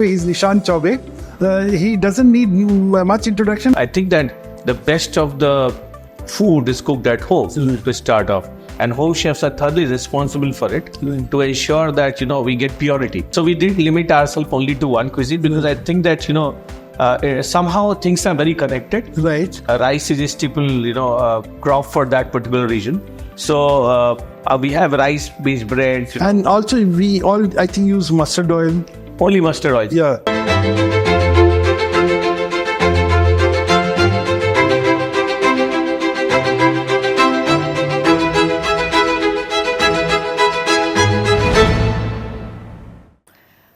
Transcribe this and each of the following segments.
He's Nishant Chaubey. He doesn't need much introduction. I think that the best of the food is cooked at home to start off. And home chefs are thoroughly responsible for it to ensure that, we get purity. So we didn't limit ourselves only to one cuisine because I think that, somehow things are very connected. Right. Rice is a staple, crop for that particular region. So we have rice-based bread. And also we all, I think, use mustard oil. Only mustard oil. Yeah.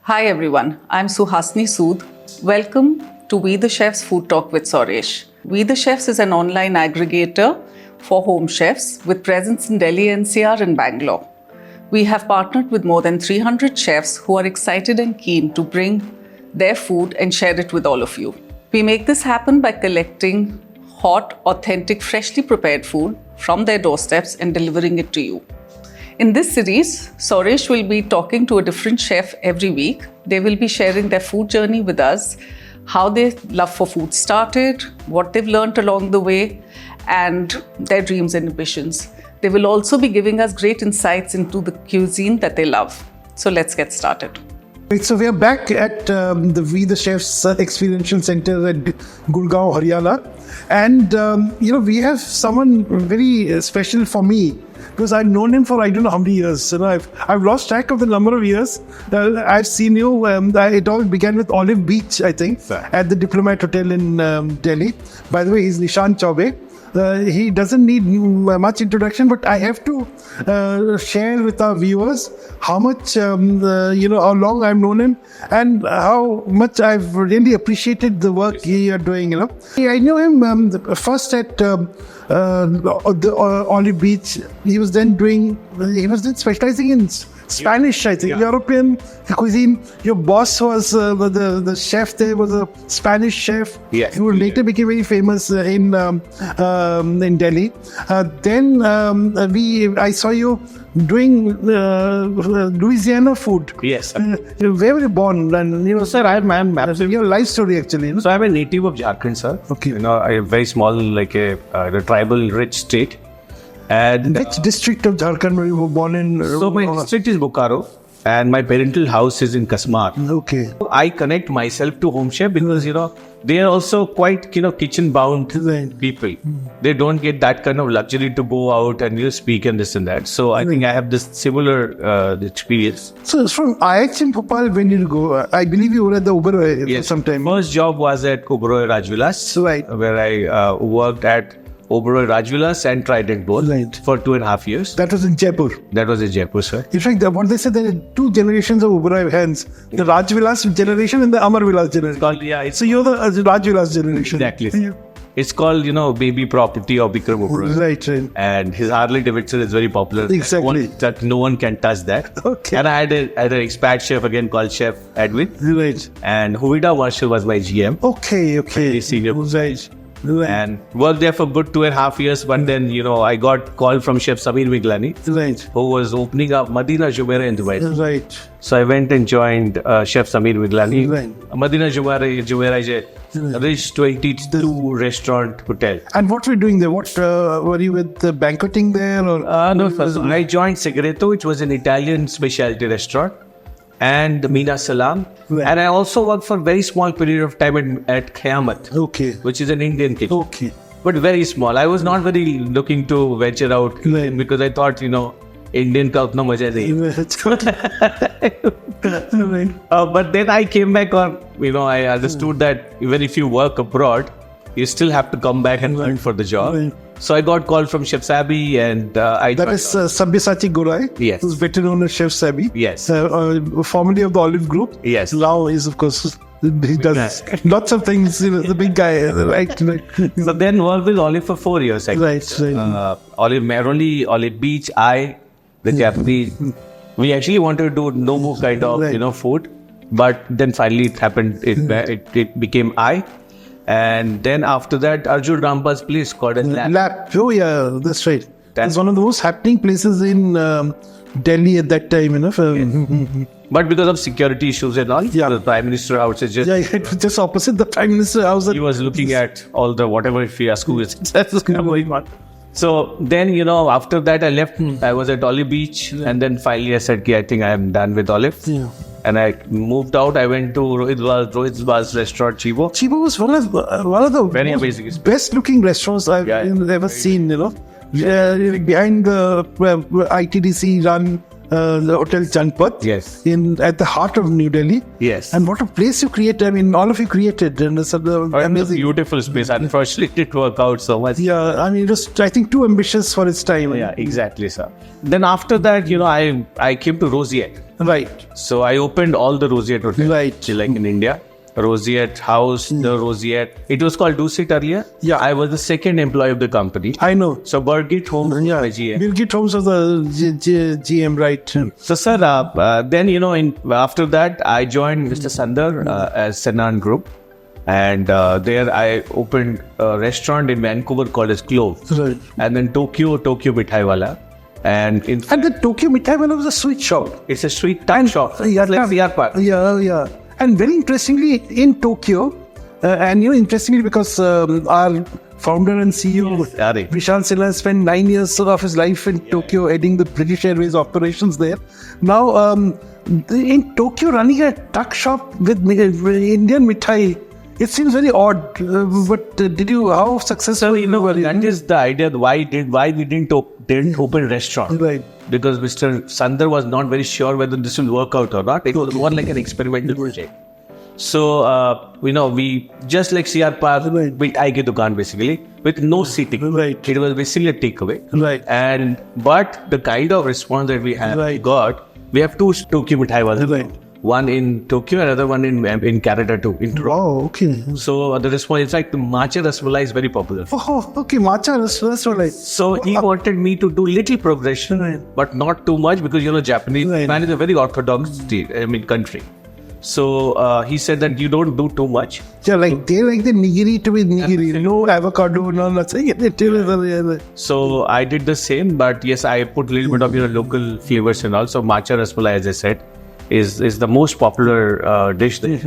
Hi everyone, I'm Suhasini Sood. Welcome to We the Chefs Food Talk with Sourish. We the Chefs is an online aggregator for home chefs with presence in Delhi, NCR and Bangalore. We have partnered with more than 300 chefs who are excited and keen to bring their food and share it with all of you. We make this happen by collecting hot, authentic, freshly prepared food from their doorsteps and delivering it to you. In this series, Sourish will be talking to a different chef every week. They will be sharing their food journey with us, how their love for food started, what they've learned along the way, and their dreams and ambitions. They will also be giving us great insights into the cuisine that they love. So let's get started. So we are back at the We the Chefs Experiential Center at Gurgaon, Haryana. And, we have someone very special for me because I've known him for I don't know how many years. I've lost track of the number of years. I've seen you. It all began with Olive Beach, I think, at the Diplomat Hotel in Delhi. By the way, he's Nishant Chaubey. He doesn't need much introduction, but I have to share with our viewers how much, how long I've known him and how much I've really appreciated the work he are doing. I knew him first at the Olive Beach. He was then specializing in Spanish, I think, European cuisine. Your boss was the chef there was a Spanish chef who later became very famous in Delhi. Then I saw you doing Louisiana food. Yes. Where were you born? And Sir, I'm your life story actually. So I'm a native of Jharkhand, sir. Okay. A very small, like a tribal rich state. And which district of Jharkhand were you born in? So my district is Bokaro and my parental house is in Kasmar. Okay. I connect myself to home chef because, they are also quite, kitchen bound people. They don't get that kind of luxury to go out and speak and this and that. So I think I have this similar experience. So from IH in Bhopal, when did you go? I believe you were at the Oberoi sometime. First job was at Oberoi Rajvilas, where I worked at Oberoi Rajvilas and Trident both for 2.5 years. That was in Jaipur. That was in Jaipur, sir. In fact, what they said, there are two generations of Oberoi hands. The Rajvilas generation and the Amarvilas generation. So you're the Rajvilas generation. Exactly. It's called, baby property of Bikram Oberoi. Right. And his Harley Davidson is very popular. Exactly. That no one can touch that. Okay. And I had an expat chef again called Chef Edwin. Right. And Huvida Marshall was my GM. Okay. Very senior. Right. And worked there for good 2.5 years. But then, I got called from Chef Sameer Miglani, who was opening up Madina Jumeirah in Dubai. Right. So I went and joined Chef Sameer Miglani. Right. Madina Jumeirah is a rich 22 restaurant hotel. And what were you doing there? What were you with banqueting there? Or no, so I joined Segreto, which was an Italian specialty restaurant, and Mina Salam. Right. And I also worked for a very small period of time at Khayamat, which is an Indian kitchen. Okay. But very small. I was not very looking to venture out because I thought, Indian ka utna maja nahi. But then I came back I understood that even if you work abroad, you still have to come back and learn for the job. So I got called from Chef Sabi and that is Sabyasachi Gorai. Yes. Who's better known as Chef Sabi. Yes. Formerly of the Olive Group. Yes. Now is, of course, he does lots of things, the big guy, right? So then worked with Olive for 4 years, actually. Right. Olive Meroli, Olive Beach, the Japanese. We actually wanted to do Nobu kind of, food. But then finally it happened, it became And then after that, Arjun Rampa's place called as Lap. Lap. Oh yeah, that's right. It's one of the most happening places in Delhi at that time, But because of security issues and all, the Prime Minister house is just... Yeah, it was just opposite the Prime Minister house. He was looking at all the whatever fiasco is going on. So then, after that I left. I was at Olive Beach, and then finally I said, okay, I think I am done with Olive. Yeah. And I moved out. I went to Rohit's restaurant, Chibo. Chibo was one of the Very amazing. best looking restaurants I've ever seen, behind the ITDC run the Hotel Janpat. Yes. At the heart of New Delhi. Yes. And what a place you created. I mean, all of you created. And it's amazing. It's a beautiful space. Unfortunately, it didn't work out so much. Yeah, I mean, it was, I think, too ambitious for its time. Yeah, exactly, sir. Then after that, I came to Roseate. Right. So I opened all the Roseate hotels. Right. Like in India. Roseate House, the Roseate. It was called Dusit earlier. Yeah. I was the second employee of the company. I know. So Birgit Homes, Yeah. my GM. Birgit Homes was the GM, right? So sir, then after that I joined Mr. Sandar as Senan Group, and there I opened a restaurant in Vancouver called as Clove, Right. and then Tokyo Mithai Wala, and the Tokyo Mithai Wala was a sweet shop. it's a sweet time shop. Yeah, It's like CR Park. Yeah. And very interestingly, in Tokyo, interestingly because our founder and CEO, Yes. Vishal Sinha, spent 9 years of his life in Tokyo heading the British Airways operations there. Now, in Tokyo, running a tuck shop with Indian mithai, it seems very odd. But how successful were you? That is the idea. Why we didn't open a restaurant? Right. Because Mr. Sandar was not very sure whether this will work out or not. It was more like an experimental project. So, we just like CR Park, Right. with Aike Dukaan basically, with no seating. Right. It was basically a takeaway. Right. But the kind of response that we have got, we have two Tokyo Mithai Walas. Right. One in Tokyo, another one in Canada too. In Toronto. Wow, okay. So the response, in fact, the matcha rasmalai is very popular. Oh, okay, matcha, that's what I... So he wanted me to do little progression, but not too much, because Japanese man is a very orthodox country. So he said that you don't do too much. Yeah, they like the nigiri to be nigiri. No avocado, no nothing. So I did the same, but yes, I put a little bit of local flavors and also matcha rasmalai, as I said, is the most popular dish there.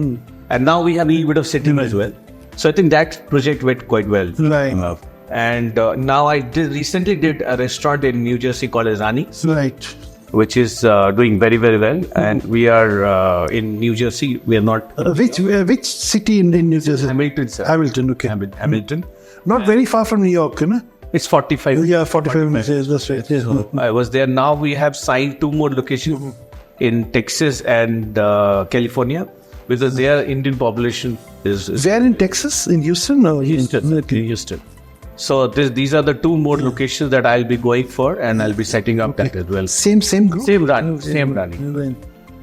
And now we have a little bit of sitting as well. So I think that project went quite well. Right. And now I recently did a restaurant in New Jersey called as Rani, Right. which is doing very, very well. And we are in New Jersey. We are not... Which city in New Jersey? Hamilton, sir. Hamilton, okay. Hamilton. Not very far from New York, It's 45. Yeah, 45 minutes. Yes, that's right. Yes. I was there. Now we have signed 2 more locations in Texas and California, because their Indian population is... Where in Texas? In Houston? No, Houston. Okay. Houston. So these are the 2 more locations that I'll be going for, and I'll be setting up that as well. Same group? Same running. Right.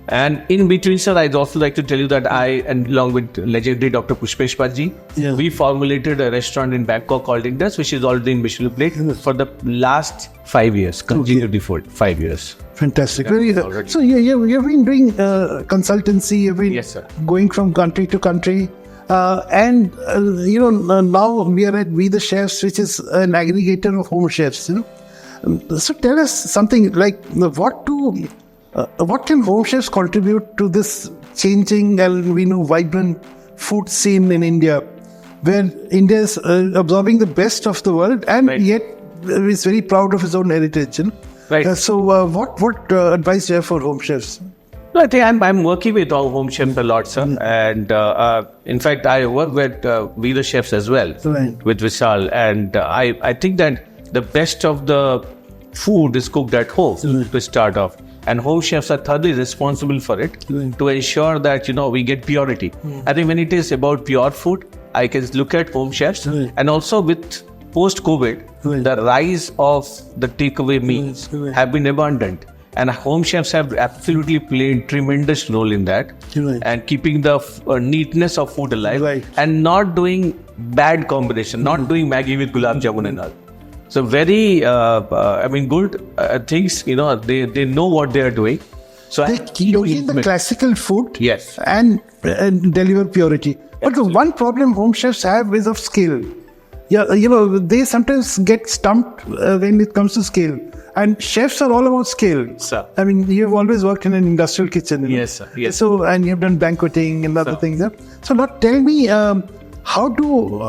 And in between, sir, I'd also like to tell you that I, and along with legendary Dr. Pushpesh Patji, we formulated a restaurant in Bangkok called Indus, which is already in Michelin plate for the last 5 years, continued default, 5 years. Fantastic. Very good. So you've been doing consultancy, you've been going from country to country. And now we are at We the Chefs, which is an aggregator of home chefs. So tell us something like what can home chefs contribute to this changing and vibrant food scene in India, where India is absorbing the best of the world and yet is very proud of its own heritage. Right. So what advice do you have for home chefs? No, I think I'm working with all home chefs a lot, sir. And in fact, I work with We the Chefs as well, with Vishal. And I think that the best of the food is cooked at home to start off. And home chefs are thoroughly responsible for it to ensure that, we get purity. I think when it is about pure food, I can look at home chefs. And also with post-COVID, the rise of the takeaway meals have been abundant. And home chefs have absolutely played tremendous role in that, and keeping the neatness of food alive, and not doing bad combination, not doing Maggi with gulab jamun and all. So very, good things. They know what they are doing. So they keep using the classical food, yes, and deliver purity. But the one problem home chefs have is of skill. they sometimes get stumped when it comes to scale. And chefs are all about scale. Sir. I mean, you've always worked in an industrial kitchen. You know? Yes, sir. Yes. So, and you've done banqueting and other things. Yeah? So, now tell me, how do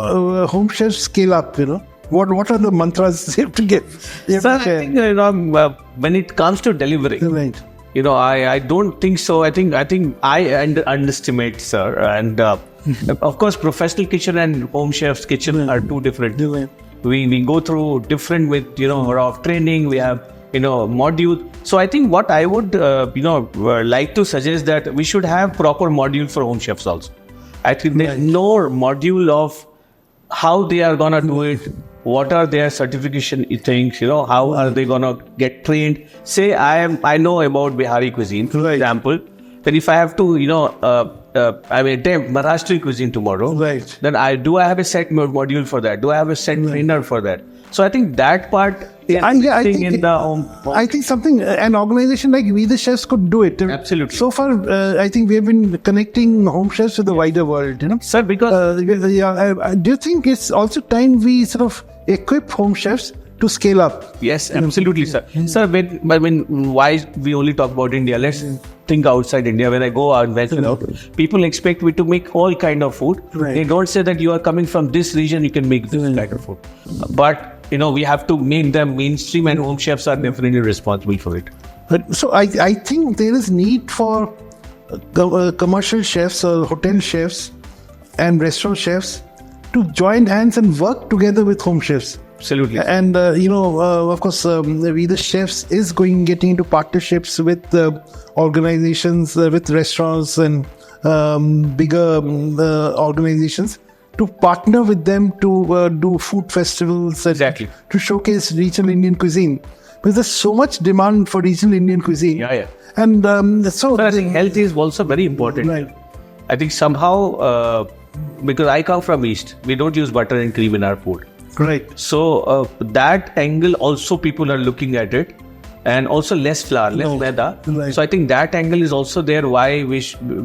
home chefs scale up? What are the mantras you have to give? Sir, I think when it comes to delivery, Right. I don't think so. I think I underestimate, sir. And of course, professional kitchen and home chef's kitchen are two different. Right. We go through different with of training. We have module. So I think what I would like to suggest that we should have proper module for home chefs also. I think there's no module of how they are gonna do it. What are their certification things? How are they gonna get trained? Say I know about Bihari cuisine, for example. Then if I have to attempt Maharashtrian cuisine tomorrow, Right. then I have a set module for that? Do I have a set trainer for that? So I think that part is I think in the home. I think an organization like We the Chefs could do it. Absolutely. So far, I think we have been connecting home chefs with the wider world. Sir, because do you think it's also time we sort of equip home chefs to scale up? yes, absolutely, sir. Sir, why we only talk about India? Let's think outside India. When I go out and venture out, people expect me to make all kind of food. Right. They don't say that you are coming from this region, you can make this kind of food. But we have to make them mainstream, and home chefs are definitely responsible for it. But so I think there is need for commercial chefs or hotel chefs and restaurant chefs to join hands and work together with home chefs. Absolutely. And of course, We the Chefs is getting into partnerships with organizations, with restaurants and bigger organizations to partner with them to do food festivals and Exactly. to showcase regional Indian cuisine. Because there's so much demand for regional Indian cuisine. Yeah. And So I think health is also very important. Right. I think somehow, because I come from East, we don't use butter and cream in our food. Right. So that angle also people are looking at it, and also less flour, less maida. Right. So I think that angle is also there. Why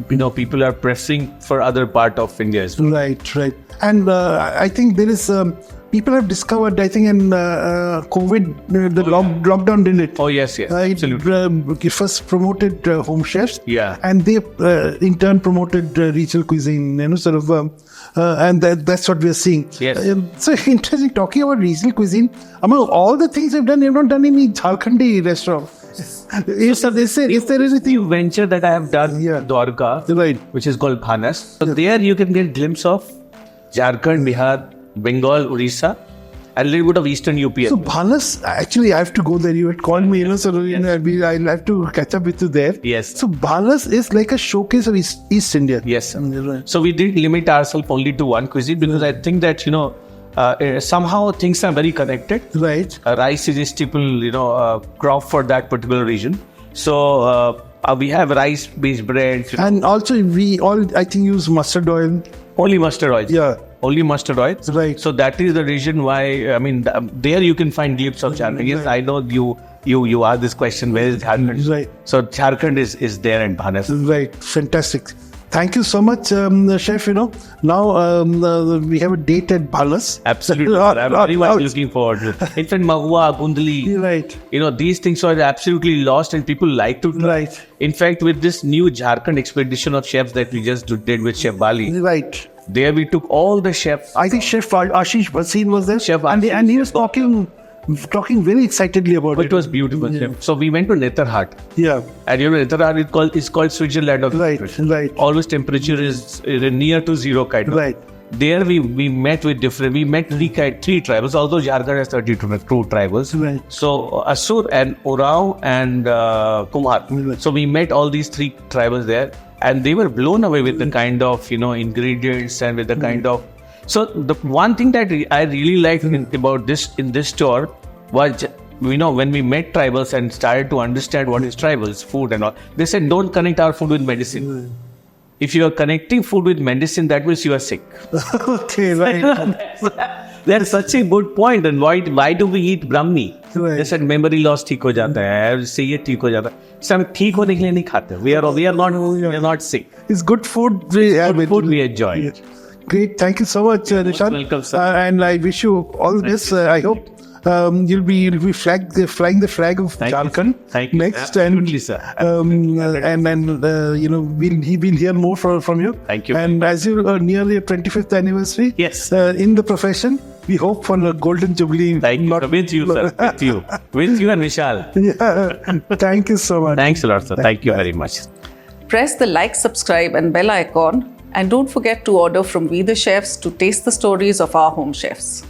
people are pressing for other part of India as well. Right. And I think there is people have discovered. I think in COVID, the lockdown did it. Oh yes, absolutely. It first promoted home chefs. Yeah. And they in turn promoted regional cuisine. And that's what we are seeing. Yes. So interesting. Talking about regional cuisine, among all the things you've done, you've not done any Jharkhandi restaurant. If there is anything, Venture that I have done, Dwarka, Right. which is called Bhaanas. So there you can get glimpse of Jharkhand, Bihar, Bengal, Odisha, and a little bit of Eastern UP. So Bhaanas, actually, I have to go there. You had called me, so I'll have to catch up with you there. Yes. So Bhaanas is like a showcase of East India. Yes. Right. So we didn't limit ourselves only to one cuisine, because I think that somehow things are very connected. Right. Rice is a staple crop for that particular region. So we have rice-based breads. And also we all, I think, use mustard oil. Only mustard oil. Yeah. Only mustard oil. Right. So that is the reason why, there you can find glimpse of Jharkhand. Yes, I know you asked this question, where is Jharkhand? Right. So Jharkhand is there in Bhaanas. Right. Fantastic. Thank you so much, Chef. Now we have a date at Bhaanas. Absolutely. I'm very much looking forward to it. In fact, Mahua, Bundli, Right. These things are absolutely lost, and people like to try. Right. In fact, with this new Jharkhand expedition of chefs that we just did with Chef Bali, Right. there we took all the chefs. I think Chef Ashish Bhasin was there. Chef and Ashish. he was talking very excitedly about It was beautiful. Chef. So we went to Netarhat. Yeah. And Netarhat is called Switzerland of Right. Always temperature is near to zero kind of. Right. There we met with three tribals, although Jharkhand has 32 tribals. Right. So Asur and Orao and Kumar. Right. So we met all these three tribals there, and they were blown away with the kind of ingredients and with the kind of. So the one thing that I really liked about this in this tour was, when we met tribals and started to understand what is tribals, food and all, they said, don't connect our food with medicine. If you are connecting food with medicine, that means you are sick. Okay, right. That's such a good point. And why do we eat Brahmi? Right. They said memory loss ठीक हो जाता है, से ये ठीक हो जाता है. So हम ठीक होने के लिए नहीं खाते. We are not sick. It's good food. Good food we enjoy. Yeah. Great. Thank you so much, Nishant. welcome, sir. And I wish you all the best. I hope you'll be flying the flag of Jharkhand Thank you. next, Absolutely, sir. we'll hear more from you. Thank you. And as you near your 25th anniversary, Yes. in the profession, we hope for a golden jubilee. Thank you. With you, sir. With you and Vishal. Yeah. Thank you so much. Thanks a lot, sir. Thank you very much. Press the like, subscribe, and bell icon, and don't forget to order from We the Chefs to taste the stories of our home chefs.